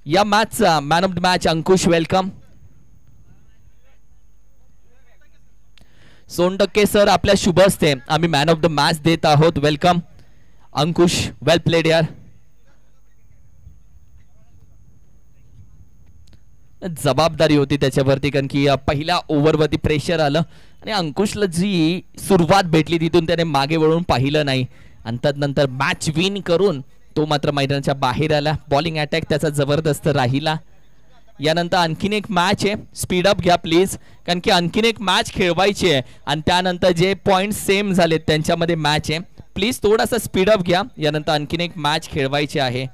या मॅचचा man of the match Ankush, welcome. Sontakke sir, आपल्या शुभ हस्ते आम्ही मॅन ऑफ द मॅच देत आहोत. वेलकम अंकुश, वेल प्लेड यार. जबाबदारी होती त्याच्यावरती, कारण की पहिल्या ओव्हरवरती प्रेशर आलं आणि अंकुशला जी सुरुवात भेटली तिथून त्याने मागे वळून पाहिलं नाही आणि त्यानंतर मॅच विन करून तो मात्र मैदानाच्या बाहेर आला. बॉलिंग अटॅक त्याचा जबरदस्त राहिला. यानंतर आणखीन एक मॅच आहे, स्पीडअप घ्या प्लीज, कारण की आणखीन एक मॅच खेळवायची आहे आणि त्यानंतर जे पॉईंट सेम झालेत त्यांच्यामध्ये मॅच आहे. प्लीज थोडासा स्पीडअप घ्या, यानंतर आणखीन एक मॅच खेळवायची आहे.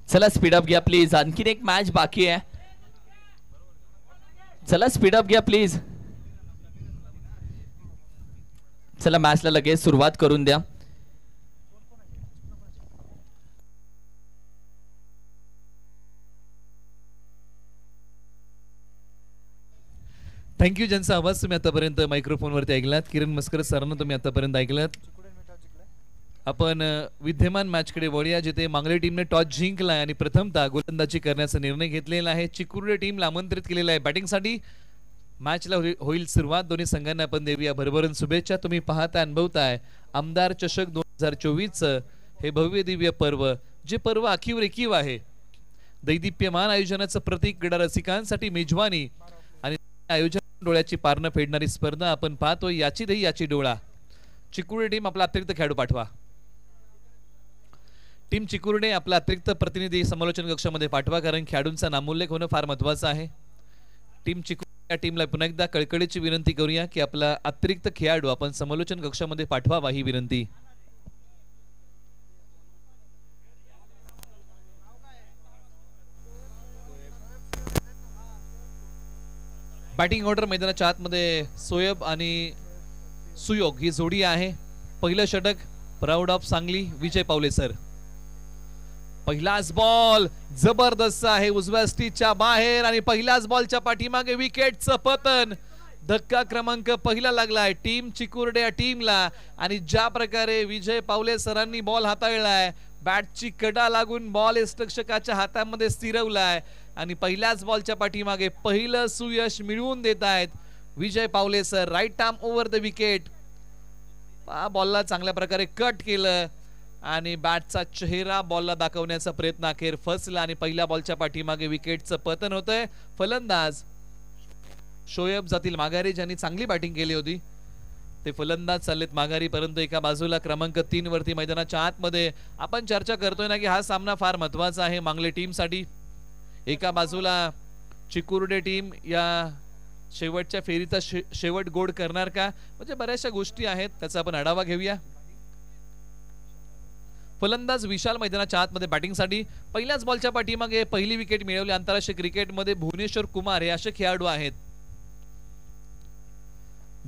चला स्पीडअप घ्या प्लीज, आणखीन एक मॅच बाकी आहे. चला स्पीडअप घ्या प्लीज. चला मॅचला लगेच सुरुवात करून द्या. थँक्यू. ज्यांचा आवाज तुम्ही आतापर्यंत मायक्रोफोनवरती ऐकलात, किरण मस्कर सरांना तुम्ही आतापर्यंत ऐकलात. आपण विद्यमान मॅचकडे वळूया, जिथे मांगले टीमने टॉस जिंकलाय आणि प्रथमतः गोलंदाजी करण्याचा निर्णय घेतलेला आहे. चिकुर्डे टीमला आमंत्रित केलेला आहे बॅटिंगसाठी. मॅचला होईल सुरुवात. दोन्ही संघांना आपण देऊया भरभरून शुभेच्छा. तुम्ही पाहताय, अनुभवताय आमदार चषक 2024 हे भव्य दिव्य पर्व, जे पर्व आखीवर एकीव आहे. दैदिप्यमान आयोजनाचं प्रतीक, क्रीडा रसिकांसाठी मेजवानी आणि आयोजन डोळ्याची पारणं फेडणारी स्पर्धा आपण पाहतोय. याची दही याची डोळा. चिकुर्डे टीम आपला अतिरिक्त खेळाडू पाठवा. टीम चिकुर्डे आपला अतिरिक्त प्रतिनिधी समालोचन कक्षामध्ये पाठवा, कारण खेळाडूंचा नामोल्लेख होणं फार महत्वाचं आहे. टीम चिकुर्डे या टीमला पुन्हा एकदा कळकळीची विनंती करूया की आपला अतिरिक्त खेळाडू आपण समालोचन कक्षामध्ये पाठवावा, ही विनंती. बॅटिंग ऑर्डर मैदानाच्या आतमध्ये सोयब आणि सुयोग ही जोडी आहे. पहिलं षटक proud of Sangli, Vijay Pawale sir. पहिलाच बॉल जबरदस्त आहे, उजव्या स्टिचच्या बाहेर आणि पहिल्याच बॉलच्या पाठीमागे विकेटचं पतन. धक्का क्रमांक पहिला लागलाय टीम चिकुर्डे या टीमला आणि ज्या प्रकारे विजय पावले सरांनी बॉल हाताळलाय, बॅटची कडा लागून बॉल यष्टिरक्षकाच्या हातामध्ये स्थिरवलाय आणि पहिल्याच बॉलच्या पाठीमागे पहिलं सुयश मिळवून देत आहेत Vijay Pawale sir. Right arm over the wicket. बॉलला चांगल्या प्रकारे कट केलं आणि बॅटचा चेहरा बॉलला दाखवण्याचा प्रयत्न अखेर फसला आणि पहिल्या बॉलच्या पाठीमागे विकेटचं पतन होतंय. फलंदाज शोएब जातील माघारी, ज्यांनी चांगली बॅटिंग केली होती. ते फलंदाज चाललेत माघारी, परंतु एका बाजूला क्रमांक 3 वरती मैदानाच्या आतमध्ये आपण चर्चा करतोय ना की हा सामना फार महत्वाचा आहे मांगले टीम साठी. एका बाजूला चिकुर्डे टीम या शेवटच्या फेरीचा शेवट गोड करणार का, म्हणजे बऱ्याचशा गोष्टी आहेत, त्याचा आपण आढावा घेऊया. फलंदाज विशाल मैदानाच्या आतमध्ये बॅटिंगसाठी. पहिल्याच बॉलच्या पाठीमागे पहिली विकेट मिळवली आंतरराष्ट्रीय क्रिकेटमध्ये भुवनेश्वर कुमार हे असे खेळाडू आहेत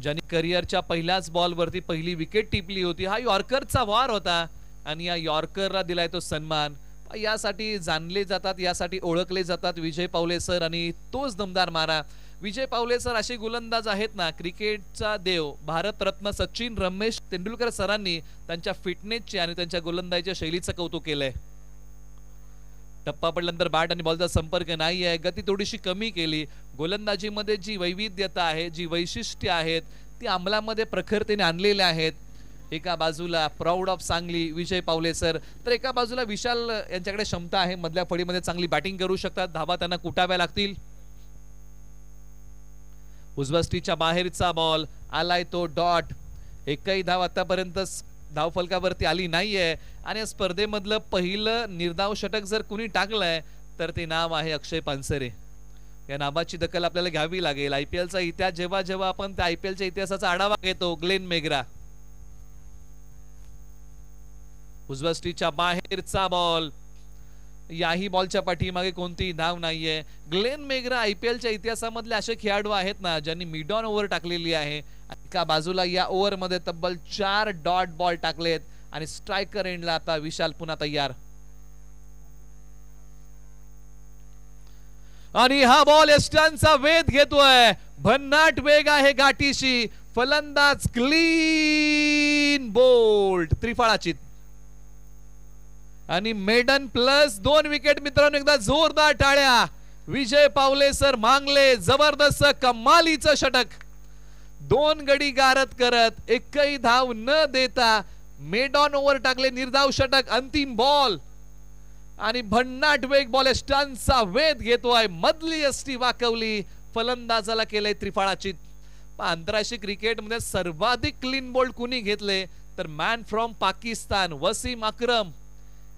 ज्यांनी करिअरच्या पहिल्याच बॉलवरती पहिली विकेट टिपली होती. हा यॉर्करचा वार होता आणि या यॉर्करला दिलाय तो सन्मान. यासाठी जाणले जातात, यासाठी ओळखले जातात विजय पावले सर आणि तोच दमदार मारा. विजय पावले सर असे गोलंदाज आहेत ना, क्रिकेटचा देव भारतरत्न सचिन रमेश तेंडुलकर सरांनी त्यांच्या फिटनेसचे आणि त्यांच्या गोलंदाजीच्या शैलीचं कौतुक केलंय. टप्पा पडल्यानंतर बॅट आणि बॉलचा संपर्क नाही आहे, गती थोडीशी कमी केली. गोलंदाजीमध्ये जी वैविध्यता आहे, जी वैशिष्ट्ये आहेत, ती अंमलामध्ये प्रखरतेने आणलेल्या आहेत. एका बाजूला proud of Sangli Vijay Pawale sir, तर एका बाजूला विशाल यांच्याकडे क्षमता आहे, मधल्या फळीमध्ये चांगली बॅटिंग करू शकतात, धावा त्यांना कुटाव्या लागतील. उजव्या स्टिचच्या बाहेरचा बॉल आलाय तो डॉट. एकही धाव आतापर्यंत धाव फलकावरती आली नाहीये आणि या स्पर्धेमधलं पहिलं निर्धाव षटक जर कुणी टाकलंय तर ते नाव आहे अक्षय पानसरे. या नाबाची दखल आपल्याला घ्यावी लागेल. IPLचा इतिहास जेव्हा जेव्हा आपण त्या IPLच्या इतिहासाचा आढावा घेतो, ग्लेन मेग्रा उजव्या स्टिचच्या बाहेरचा बॉल, याही बॉलच्या पाठीमागे कोणतीही धाव नाहीये. ग्लेन मेग्रा IPLच्या इतिहासामधले असे खेळाडू आहेत ना ज्यांनी मिड ऑन ओव्हर टाकलेली आहे. एका बाजूला या ओव्हर मध्ये तब्बल 4 डॉट बॉल टाकलेत आणि स्ट्रायकर एंडला आता विशाल पुन्हा तयार. आणि हा बॉल एस्टनचा वेध घेतोय, भन्नाट वेग आहे गाठीशी. फलंदाज क्लीन बोल्ड, त्रिफळाची आणि मेडन प्लस 2 विकेट. मित्रांनो एकदा जोरदार टाळ्या. विजय पावले सर मांगले, जबरदस्त कमालीचं षटक. 2 गडी गारद करत एकही धाव न देता मेड ऑन ओव्हर टाकले, निर्धाव षटक. अंतिम बॉल आणि भन्नाट वेग बॉल एस्टनचा वेध घेतोय. मधली यष्टी वाकवली, फलंदाजाला केलंय त्रिफळाची. आंतरराष्ट्रीय क्रिकेटमध्ये सर्वाधिक क्लीन बोल्ड कुणी घेतले तर man from Pakistan Wasim Akram.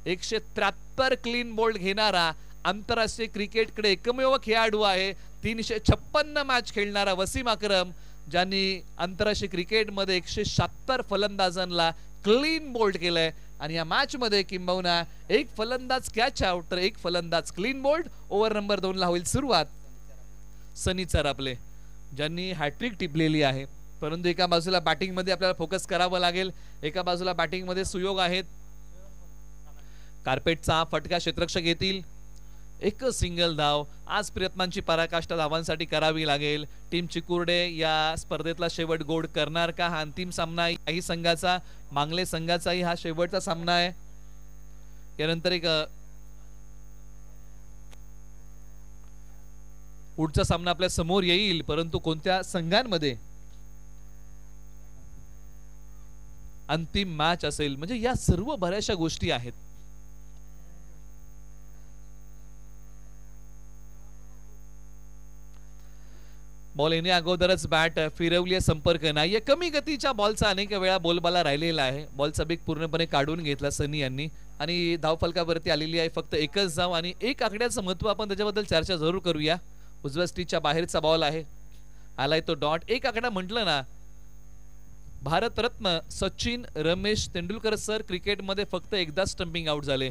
173 clean bowled घेणारा आंतरराष्ट्रीय क्रिकेटकडे एकमेव खेळाडू आहे. 356 मॅच खेळणारा वसीम अक्रम, ज्यांनी आंतरराष्ट्रीय क्रिकेटमध्ये 176 फलंदाजांना क्लीन बोल्ड केलंय. आणि या मॅच मध्ये किंबहुना एक फलंदाज कॅच आउट तर एक फलंदाज क्लीन बोल्ड. ओव्हर नंबर 2 ला होईल सुरुवात. सनी चरापले ज्यांनी हॅट्रिक टिपलेली आहे, परंतु एका बाजूला बॅटिंग मध्ये आपल्याला फोकस करावं लागेल. एका बाजूला बॅटिंग मध्ये सुयोग आहेत. कार्पेटचा फटका क्षेत्ररक्षक येतील. एक सिंगल धाव. आज प्रयत्नांची पराकाष्ठा धावांसाठी करावी लागेल. टीम चिकुर्डे या स्पर्धेतला शेवट गोड करणार का? हा अंतिम सामना याही संघाचा, मांगले संघाचाही हा शेवटचा सामना आहे. यानंतर एक पुढचा सामना आपल्या समोर येईल, परंतु कोणत्या संघांमध्ये अंतिम मॅच असेल, म्हणजे या सर्व बऱ्याचशा गोष्टी आहेत. बॉल येणे अगोदरच बॅट फिरवली, संपर्क नाहीये. कमी गतीच्या बॉलचा अनेक वेळा बोलबाला राहिलेला आहे. बॉलचा बेग पूर्णपणे काढून घेतला सनी यांनी आणि धावफलकावरती आलेली आहे फक्त एकच धाव. आणि एक आकड्याचं महत्व आपण त्याच्याबद्दल चर्चा जरूर करूया. उजव्या स्टिचच्या बाहेरचा बॉल आहे, आलाय तो डॉट. एक आकडा म्हटलं ना, भारतरत्न सचिन रमेश तेंडुलकर सर क्रिकेटमध्ये फक्त एकदा स्टंपिंग आउट झाले.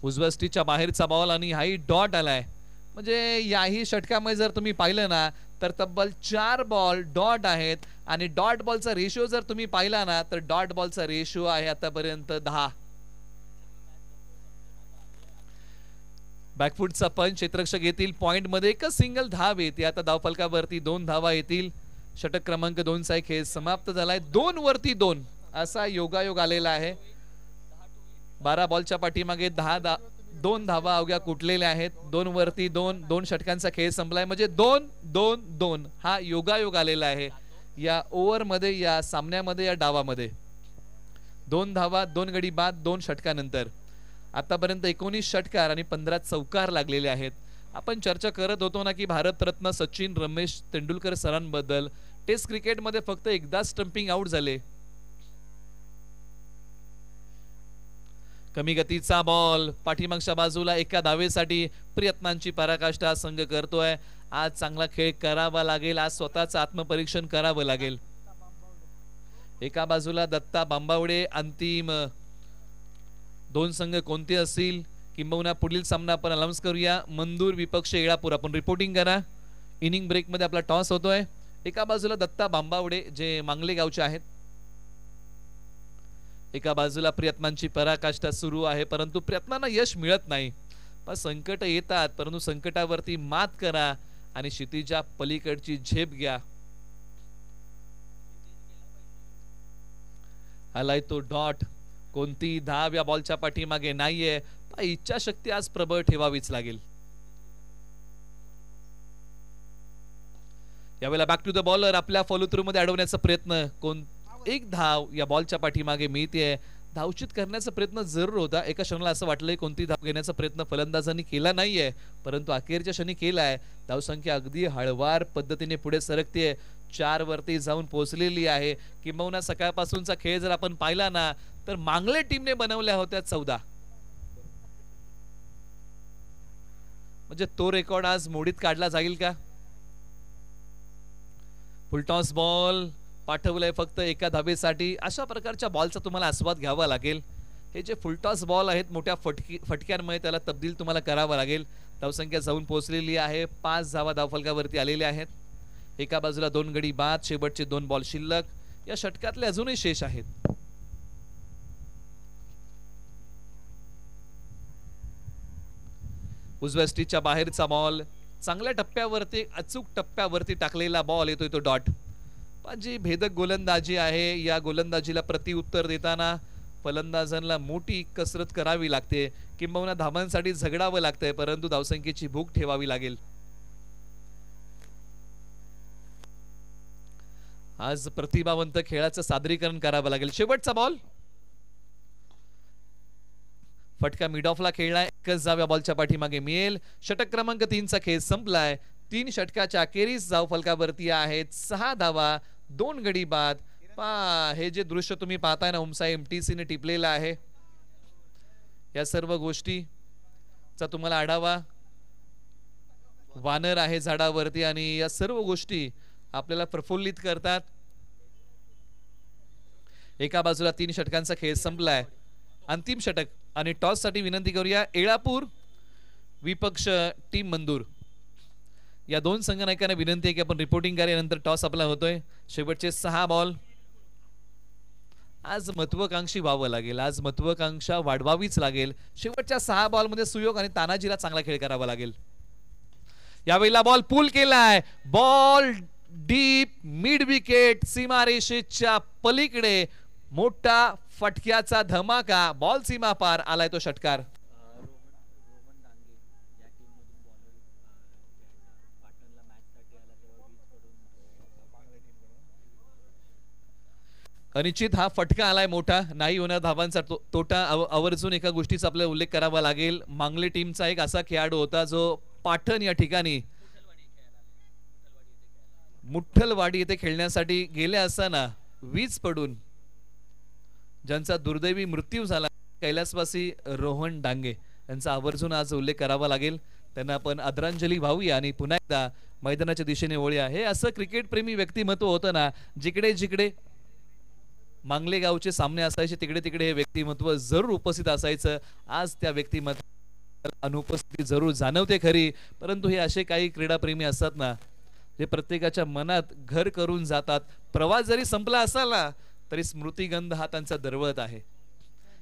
उजव्या स्टिचच्या बाहेरचा बॉल आणि हाही डॉट आलाय. म्हणजे याही षटकामध्ये जर तुम्ही पाहिलं ना तर तब्बल 4 बॉल डॉट आहेत. आणि डॉट बॉलचा रेशिओ जर तुम्ही पाहिला ना तर डॉट बॉलचा रेशिओ आहे आतापर्यंत 10. बॅकफुटचा पंच क्षेत्ररक्षक येतील. पॉइंट मध्ये एकच सिंगल धाव येते. आता धावफलकावरती 2 धावा येतील. षटक क्रमांक 2 चा खेळ समाप्त झालाय. 2 वरती 2 असा योगायोग आलेला आहे. 12 बॉलच्या पाठीमागे 2 धावा अवघ्या कुठलेल्या आहेत. 2 वरती 2 षटकांचा खेळ संपलाय. म्हणजे 2-2-2 हा योगायोग आलेला आहे या ओव्हर मध्ये, या सामन्यामध्ये, या डावामध्ये. 2 धावा, 2 गडी बाद, 2 षटकानंतर आतापर्यंत 19 षटकार आणि 15 चौकार लागलेले आहेत. आपण चर्चा करत होतो ना की भारतरत्न सचिन रमेश तेंडुलकर सरांबद्दल. टेस्ट क्रिकेटमध्ये फक्त एकदा स्टंपिंग आउट झाले. कमी गतीचा बॉल पाठीमागच्या बाजूला एका धावेसाठी प्रयत्नांची पराकाष्ठा संघ करतोय. आज चांगला खेळ करावा लागेल. आज स्वतःचं आत्मपरीक्षण करावं लागेल. एका बाजूला दत्ता बांबावडे. अंतिम 2 संघ कोणते असतील किंबहुना पुढील सामना आपण अनाउन्स करूया. मंदूर विपक्ष येळापूर. आपण रिपोर्टिंग करा. इनिंग ब्रेक मध्ये आपला टॉस होतोय. एका बाजूला दत्ता बांबावडे जे मांगले गावचे आहेत. एका बाजूला प्रयत्नांची पराकाष्ठा सुरू आहे, परंतु प्रयत्नांना यश मिळत नाही. संकट येतात, परंतु संकटावरती मात करा आणि क्षितिजा पलीकडची झेप घ्या. आलाय तो डॉट. कोणती धाव या बॉलच्या पाठीमागे नाहीये. इच्छाशक्ती आज प्रबळ ठेवावीच लागेल. यावेळेला बॅक टू द बॉलर. आपल्या फॉलो थ्रू मध्ये अडवण्याचा प्रयत्न. एक धाव या बॉलच्या पाठीमागे मिळते. धावचित करण्याचा प्रयत्न जरूर होता. एका क्षणाला असं वाटलंय कोणती धाव घेण्याचा प्रयत्न फलंदाजांनी केला नाहीये, परंतु अखेरच्या क्षणी केलाय. धावसंख्या अगदी हळवार पद्धतीने पुढे सरकते. 4 वरती जाऊन पोहोचलेली आहे. किंबहुना सकाळपासूनचा खेळ जर आपण पाहिला ना तर मांगले टीमने बनवल्या होत्या 14. म्हणजे तो रेकॉर्ड आज मोडीत काढला जाईल का? फुलटॉस बॉल पाठवलंय फक्त एका धाबेसाठी. अशा प्रकारच्या बॉलचा तुम्हाला आस्वाद घ्यावा लागेल. हे जे फुलटॉस बॉल आहेत मोठ्या फटक्यांमुळे त्याला तब्दील तुम्हाला करावं लागेल. धावसंख्या जाऊन पोहोचलेली आहे. 5 धावा धावफलकावरती आलेल्या आहेत. एका बाजूला 2 गडी बाद, शेवटचे 2 बॉल शिल्लक. या षटकातले अजूनही शेष आहेत. उजव्या स्टिचच्या बाहेरचा बॉल, चांगल्या टप्प्यावरती, अचूक टप्प्यावरती टाकलेला बॉल येतोय तो डॉट. पण जी भेदक गोलंदाजी आहे, या गोलंदाजीला प्रत्युत्तर देताना फलंदाजांना मोठी कसरत करावी लागते, किंबहुना धावांसाठी झगडावं लागतंय, परंतु धावसंख्येची भूक ठेवावी लागेल. आज प्रतिभावंत खेळाचं सादरीकरण करावं लागेल. शेवटचा बॉल, फटका मिड ऑफला खेळलाय. एकच जाव या बॉलच्या पाठीमागे मिळेल. षटक क्रमांक 3 चा खेळ संपलाय. 3 षटकाच्या अखेरीस धाव फलकावरती आहेत 6 धावा, 2 गडी बाद. हे जे दृश्य तुम्ही पाहताय ना, उमसा एमटीसी ने टिपलेला आहे. या सर्व गोष्टीचा तुम्हाला आढावा, वानर आहे झाडावरती आणि या सर्व गोष्टी आपल्याला प्रफुल्लित करतात. एका बाजूला 3 षटकांचा खेळ संपलाय. अंतिम षटक आणि टॉस साठी विनंती करूया येळापूर विपक्ष टीम मंदूर. या 2 संघनायकांना विनंती आहे की आपण रिपोर्टिंग करा. नंतर टॉस आपला होतोय. शेवटचे 6 बॉल. आज महत्वाकांक्षी व्हावं लागेल. आज महत्वाकांक्षा वाढवावीच लागेल. शेवटच्या 6 बॉल मध्ये सुयोग आणि तानाजीला चांगला खेळ करावा लागेल. यावेळेला बॉल पूल केलाय. बॉल डीप मिड विकेट, सीमारेषेच्या पलीकडे मोठा फटक्याचा धमाका. बॉल सीमा पार आलाय तो षटकार. अनिश्चित हा फटका आलाय मोठा. नाही होणार धावांचा तोटा. आवर्जून एका गोष्टीचा आपल्याला उल्लेख करावा लागेल. मांगले टीमचा एक असा खेळाडू होता जो पाटण या ठिकाणी मुठ्ठलवाडी येथे खेळण्यासाठी गेले असताना वीज पडून ज्यांचा दुर्दैवी मृत्यू झाला, कैलासवासी रोहन डांगे यांचा आवर्जून आज उल्लेख करावा लागेल. त्यांना आपण आदरांजली वाहूया आणि पुन्हा एकदा मैदानाच्या दिशेने वळूया. हे असं क्रिकेट प्रेमी व्यक्तिमत्व होतं ना, जिकडे जिकडे मांगले गावचे सामने असायचे तिकडे तिकडे हे व्यक्तिमत्व जरूर उपस्थित असायचं. आज त्या व्यक्तिमत्व अनुपस्थिती जरूर जाणवते खरी, परंतु हे असे काही क्रीडाप्रेमी असतात ना, जे प्रत्येकाच्या मनात घर करून जातात. प्रवास जरी संपला असला तरी स्मृतिगंध हा त्यांचा दरवळत आहे.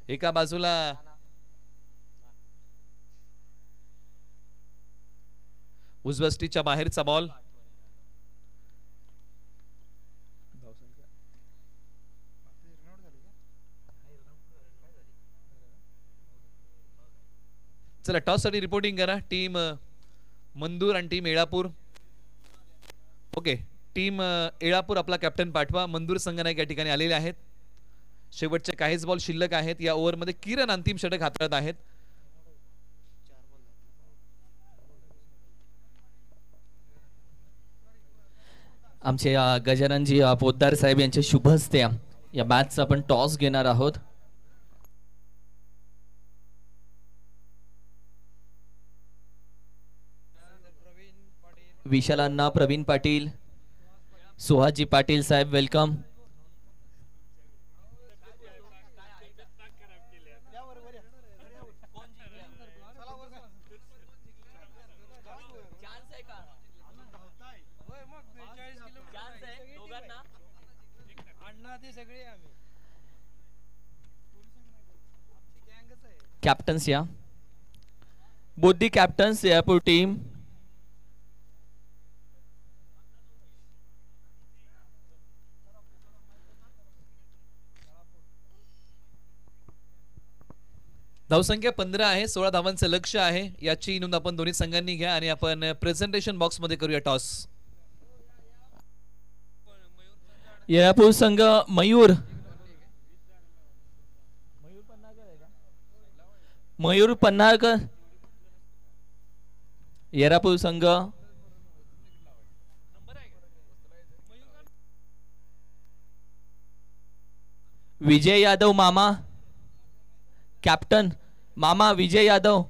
एका बाजूला उजव्या स्टिचच्या बाहेरचा बॉल. चला टॉस साठी रिपोर्टिंग करा. टीम मंदूर आणि टीम येळापूर. ओके, टीम येळापूर आपला कॅप्टन पाठवा. मंदूर संघनायक या ठिकाणी आलेले आहेत. शेवटचे काहीच बॉल शिल्लक आहेत. या ओव्हर मध्ये किरण अंतिम षटक हाताळत आहेत. आमचे गजाननजी पोद्दार साहेब यांच्या शुभ हस्ते या मॅचचा आपण टॉस घेणार आहोत. विशाल अण्णा, प्रवीण पाटील, सुहाजी पाटील साहेब वेलकम. कॅप्टन्स या both the captains Jaipur team. धावसंख्या 15 आहे. 16 धावांचं लक्ष आहे. याची नोंद आपण दोन्ही संघांनी घ्या आणि आपण प्रेझेंटेशन बॉक्स मध्ये करूया टॉस. येळापूर संघ मयूर पन्हाळकर. येळापूर संघ विजय यादव मामा कॅप्टन. मामा विजय यादव.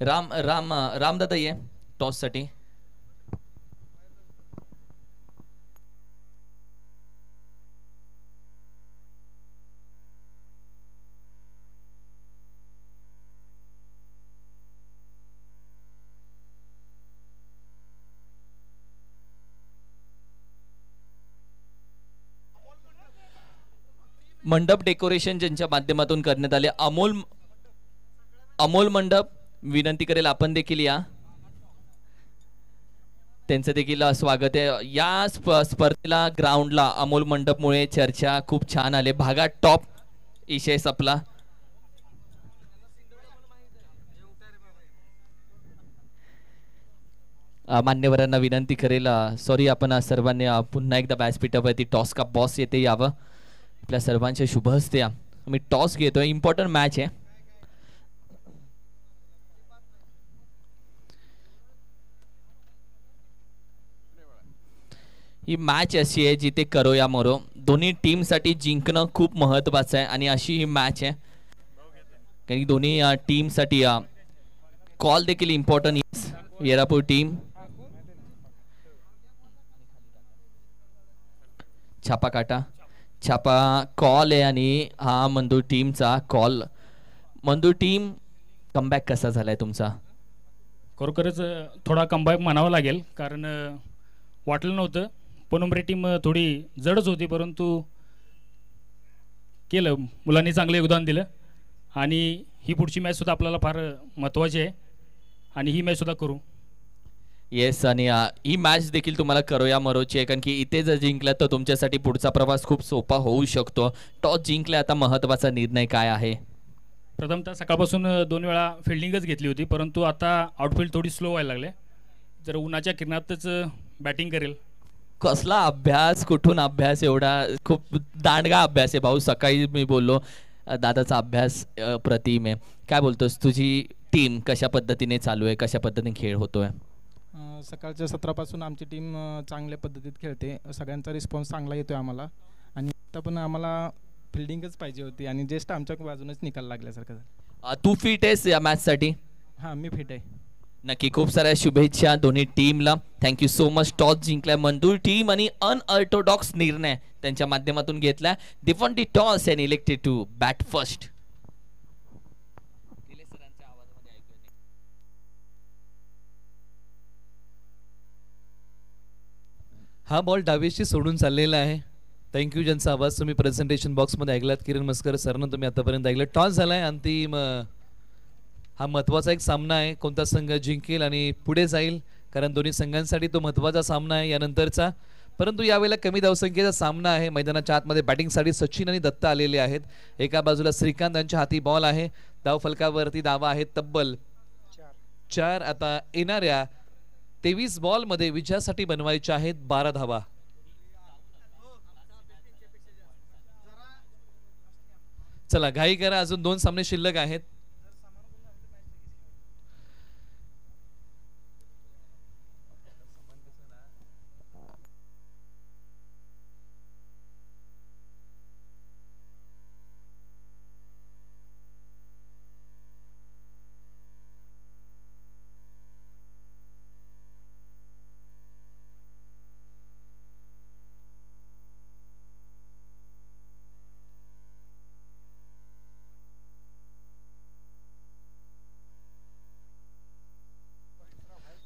रामदादा ये टॉस साठी. मंडप डेकोरेशन ज्यांच्या माध्यमातून करण्यात आले अमोल मंडप विनंती करेल आपण देखील या. त्यांचं देखील स्वागत आहे या स्पर्धेला. ग्राउंडला अमोल मंडपमुळे चर्चा खूप छान आले. भागात टॉप विषय सपला. मान्यवरांना विनंती करेल सॉरी आपण सर्वांनी पुन्हा एकदा व्यासपीठावरती टॉस का बॉस येते यावं. आपल्या सर्वांच्या शुभ हस्ते मी टॉस घेतोय. इम्पॉर्टंट मॅच आहे. ही मॅच अशी आहे जिथे करो या मरो दोन्ही टीम साठी जिंकणं खूप महत्वाचं आहे आणि अशी ही मॅच आहे कारण दोन्ही टीम साठी कॉल देखील इम्पॉर्टंट. येरापूर टीम छापा काटा छापा कॉल आहे आणि हा मंदूर टीमचा कॉल. मंदूर टीम कमबॅक कसा झालाय तुमचा? खरोखरच थोडा कमबॅक म्हणावा लागेल कारण वाटलं नव्हतं. पोनंबरे टीम थोडी जडच होती परंतु केलं. मुलांनी चांगलं योगदान दिलं आणि ही पुढची मॅच सुद्धा आपल्याला फार महत्त्वाची आहे आणि ही मॅच सुद्धा करू. येस आणि ही मॅच देखील तुम्हाला करो या मरोची आहे कारण की इथे जर जिंकला तर तुमच्यासाठी पुढचा प्रवास खूप सोपा होऊ शकतो. टॉस जिंकला आता महत्त्वाचा निर्णय काय आहे? प्रथमतः सकाळपासून 2 वेळा फिल्डिंगच घेतली होती परंतु आता आउटफील्ड थोडी स्लो व्हायला लागले. जर उन्हाच्या किरणातच बॅटिंग करेल. कसला अभ्यास कुठून अभ्यास एवढा खूप दांडगा अभ्यास आहे भाऊ. सकाळी मी बोललो दादाचा अभ्यास प्रतिम आहे. काय बोलतोस तुझी टीम कशा पद्धतीने चालू आहे कशा पद्धतीने खेळ होतोय? सकाळच्या सत्रापासून आमची टीम चांगल्या पद्धतीत खेळते. सगळ्यांचा रिस्पॉन्स चांगला येतोय आम्हाला आणि आता पण आम्हाला फिल्डिंगच पाहिजे होती आणि जस्ट आमच्या बाजूनच निकाल लागल्यासारखं. तू फिट आहेस या मॅच साठी? हां मी फिट आहे. नक्की. खूप साऱ्या शुभेच्छा दोन्ही टीमला. Thank you so much. टॉस जिंकलाय मंदूर टीम आणि अनऑर्थोडॉक्स निर्णय त्यांच्या माध्यमातून घेतलाय. They won the toss and elected to bat first. हा बॉल डावीशी सोडून चाललेला आहे. थँक्यू. ज्यांचा आवाज तुम्ही प्रेझेंटेशन बॉक्समध्ये ऐकलात किरण मस्कर सरनं तुम्ही आतापर्यंत ऐकलं. टॉस झालाय. अंतिम हा महत्त्वाचा एक सामना आहे. कोणता संघ जिंकेल आणि पुढे जाईल कारण दोन्ही संघांसाठी तो महत्त्वाचा सामना आहे यानंतरचा. परंतु यावेळेला कमी धावसंख्येचा सामना आहे. मैदानाच्या आतमध्ये बॅटिंगसाठी सचिन आणि दत्ता आलेले आहेत. एका बाजूला श्रीकांत यांच्या हाती बॉल आहे. धाव फलकावरती धावा आहेत तब्बल 4. आता येणाऱ्या 23 बॉलमध्ये विजयासाठी बनवायच्या आहेत 12 धावा. चला घाई करा. अजून 2 सामने शिल्लक आहेत.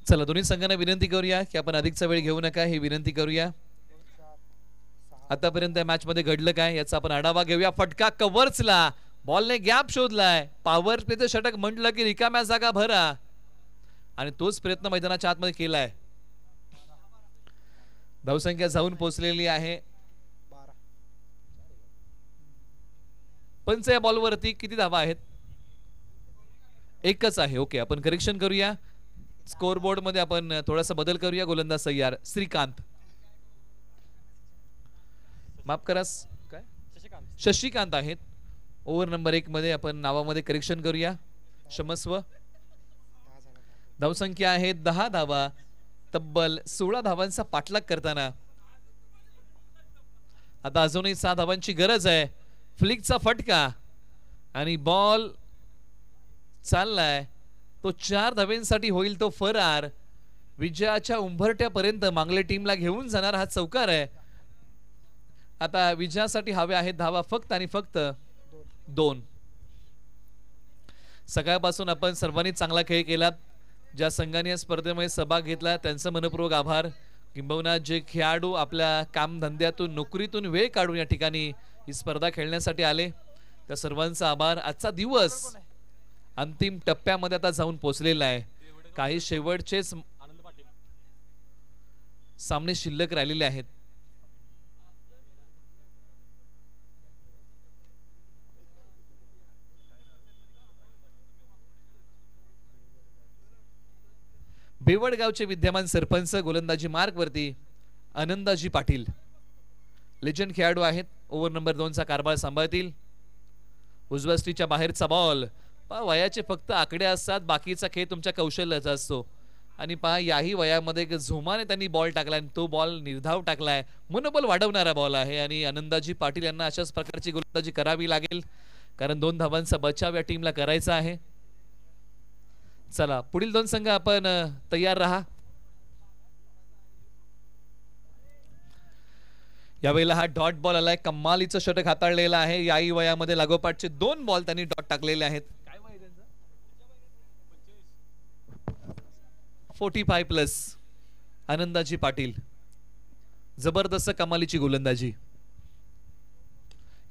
चला दोन्ही संघांना विनंती करूया की आपण अधिकचा वेळ घेऊ नका. ही विनंती करूया. आतापर्यंत या मॅच मध्ये घडलं काय याचा आपण आढावा घेऊया. फटका कव्हर्सला. बॉलने गॅप शोधलाय. पॉवर प्लेचं षटक म्हटलं की रिकाम्या जागा भरा आणि तोच प्रयत्न मैदानाच्या आतमध्ये केलाय. धावसंख्या जाऊन पोहोचलेली आहे. पंच या बॉलवरती किती धावा आहेत? एकच आहे. ओके आपण करेक्शन करूया. स्कोर बोर्ड मध्ये आपण थोडासा बदल करूया. गोलंदाज सय्यार श्रीकांत. माफ करा काय शशिकांत आहेत. ओव्हर नंबर 1 मध्ये आपण नावामध्ये करेक्शन करूया. क्षमस्व. धावसंख्या आहे 10 धावा. तब्बल 16 धावांचा पाठलाग करताना आता अजूनही 6 धावांची गरज आहे. फ्लिकचा फटका आणि बॉल चाललाय तो 4 धाव्यांसाठी होईल तो फरार. विजयाच्या उंबरट्यापर्यंत मांगले टीमला घेऊन जाणार हा चौकार आहे. आता विजयासाठी हवे आहेत धावा फक्त आणि फक्त 2. सकाळपासून आपण सर्वांनी चांगला खेळ केलात. ज्या संघाने या स्पर्धेमध्ये सहभाग घेतला त्यांचं मनपूर्वक आभार. किंबहुना जे खेळाडू आपल्या कामधंद्यातून नोकरीतून वेळ काढून या ठिकाणी ही स्पर्धा खेळण्यासाठी आले त्या सर्वांचा आभार. आजचा दिवस अंतिम टप्प्यामध्ये आता जाऊन पोहोचलेला आहे. काही शेवटचेच सामने शिल्लक राहिलेले आहेत. बेवडगावचे विद्यमान सरपंच गोलंदाजी मार्क वरती आनंदाजी पाटील लेजंड खेळाडू आहेत. ओव्हर नंबर 2 चा कारभार सांभाळतील. उजव्या स्टीच्या बाहेरचा बॉल. वयाचे फक्त आकडे असतात, बाकीचा खेळ तुमच्या कौशल्याचा असतो. आणि पहा याही वयामध्ये एक झोमाने त्यांनी बॉल टाकला आणि तो बॉल निर्धाव टाकलाय. मनोबल वाढवणारा बॉल आहे आणि आनंदाजी पाटील यांना अशाच प्रकारची गोलंदाजी करावी लागेल कारण 2 धावांचा बचाव या टीमला करायचा आहे. चला पुढील 2 संघ आपण तयार राहा. यावेळेला हा डॉट बॉल आलाय. कमालीचं षटक हाताळलेलं आहे. याही वयामध्ये लागोपाठचे 2 बॉल त्यांनी डॉट टाकलेले आहेत. 45+ आनंदाजी पाटील. जबरदस्त कमालीची गोलंदाजी.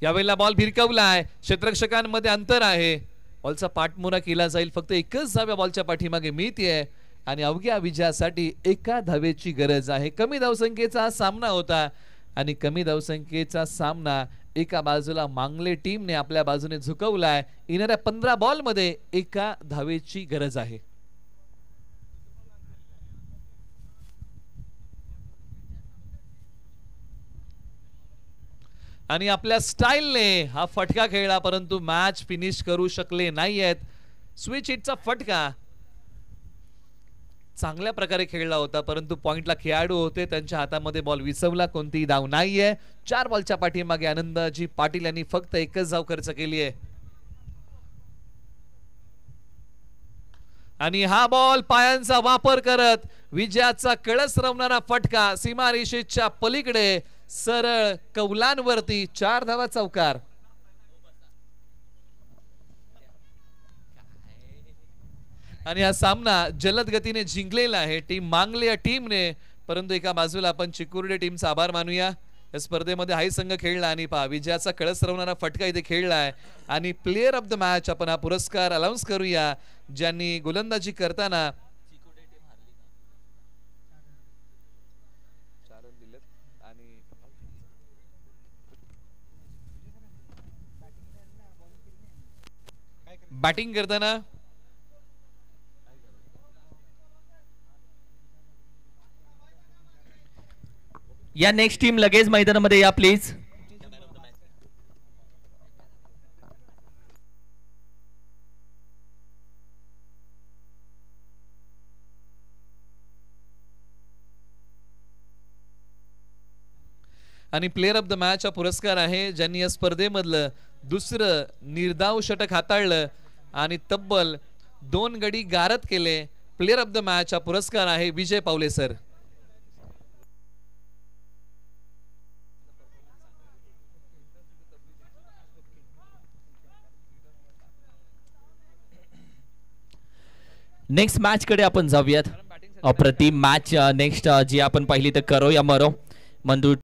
यावेळेला बॉल भिरकवलाय. क्षेत्ररक्षकांमध्ये अंतर आहे. बॉलचा पाठमोरा केला जाईल. फक्त एकच धाव बॉलच्या पाठीमागे मिळतेय आणि अवघ्या विजयासाठी एका धावेची गरज आहे. कमी धावसंख्येचा हा सामना होता आणि कमी धावसंख्येचा सामना एका बाजूला मांगले टीमने आपल्या बाजूने झुकवलाय. येणाऱ्या 15 बॉल मध्ये एका धावेची गरज आहे. आणि आपल्या स्टाईलने हा फटका खेळला परंतु मॅच फिनिश करू शकले नाहीयेत. स्विच हिटचा फटका चांगल्या प्रकारे खेळला होता परंतु पॉइंटला खेळाडू होते त्यांच्या हातामध्ये बॉल विसवला. कोणतीही धाव नाहीये. 4 बॉलच्या पाठीमागे आनंदाजी पाटील यांनी फक्त एकच धाव खर्च केली आहे. आणि हा बॉल पायांचा वापर करत विजयाचा कळस रवणारा फटका सीमारेषेच्या पलीकडे सरळ कौलांवरती. 4 धावा चौकार. आणि हा सामना जलद गतीने जिंकलेला आहे टीम मांगले या टीमने. परंतु एका बाजूला आपण चिकुर्डे टीमचा आभार मानूया. या स्पर्धेमध्ये हाही संघ खेळला आणि पहा विजयाचा कळस रवणारा फटका इथे खेळलाय. आणि प्लेयर ऑफ द मॅच आपण हा पुरस्कार अनाउन्स करूया ज्यांनी गोलंदाजी करताना बॅटिंग करताना या नेक्स्ट टीम लगेच मैदानामध्ये या प्लीज. आणि प्लेयर ऑफ द मॅच हा पुरस्कार आहे ज्यांनी या स्पर्धेमधलं दुसरं निर्धाव षटक हाताळलं आणि तब्बल 2 गडी गारद केले. प्लेयर ऑफ द मॅच हा पुरस्कार आहे विजय पावले सर. नेक्स्ट मॅच कडे आपण जाऊयात. अप्रतिम मॅच नेक्स्ट जी आपण पाहिली तर करो या मरो मंदू